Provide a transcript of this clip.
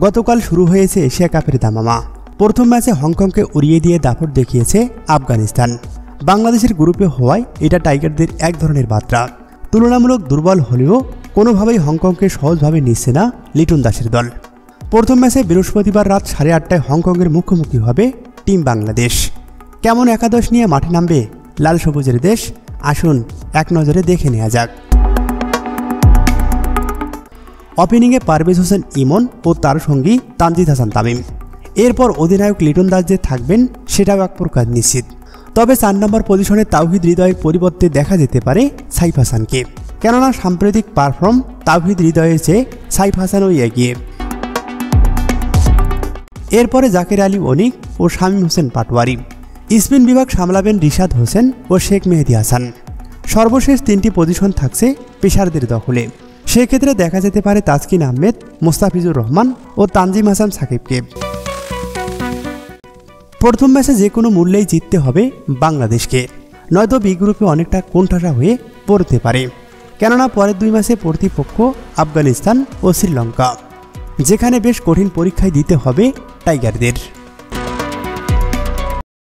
গতকাল শুরু হয়েছে এশিয়া কাপের দামামা। প্রথম ম্যাচে হংকংকে উড়িয়ে দিয়ে দাপট দেখিয়েছে আফগানিস্তান। বাংলাদেশের গ্রুপে হওয়ায় এটা টাইগারদের এক ধরনের বার্তা। তুলনামূলক দুর্বল হলেও কোনোভাবেই হংকংকে সহজভাবে নিচ্ছে না লিটন দাসের দল। প্রথম ম্যাচে বৃহস্পতিবার রাত 8:30টায় হংকংয়ের মুখোমুখি হবে টিম বাংলাদেশ। কেমন একাদশ নিয়ে মাঠে নামবে লাল সবুজের দেশ, আসুন এক নজরে দেখে নেওয়া যাক। ওপেনিংয়ে পারভেজ হোসেন ইমন ও তার সঙ্গী তানজিদ হাসান তামিম। এরপর অধিনায়ক লিটন দাস যে থাকবেন সেটাও এক প্রকার নিশ্চিত। তবে 4 নম্বর পজিশনে তাওহিদ হৃদয়ের পরিবর্তে দেখা যেতে পারে সাইফ হাসানকে, কেননা সাম্প্রতিক পারফর্ম তাওহিদ হৃদয়ের চেয়ে সাইফ হাসানও এগিয়ে। এরপরে জাকের আলী অনিক ও শামীম হোসেন পাটোয়ারি। স্পিন বিভাগ সামলাবেন রিশাদ হোসেন ও শেখ মেহেদী হাসান। সর্বশেষ 3টি পজিশন থাকছে পেসারদের দখলে। সেক্ষেত্রে দেখা যেতে পারে তাসকিন আহমেদ, মোস্তাফিজুর রহমান ও তানজিম হাসান সাকিবকে। প্রথম ম্যাচে যে কোনো মূল্যেই জিততে হবে বাংলাদেশকে, নয়তো বি গ্রুপে অনেকটা কোণঠাসা হয়ে পড়তে পারে, কেননা পরের 2 ম্যাচে প্রতিপক্ষ আফগানিস্তান ও শ্রীলঙ্কা, যেখানে বেশ কঠিন পরীক্ষায় দিতে হবে টাইগারদের।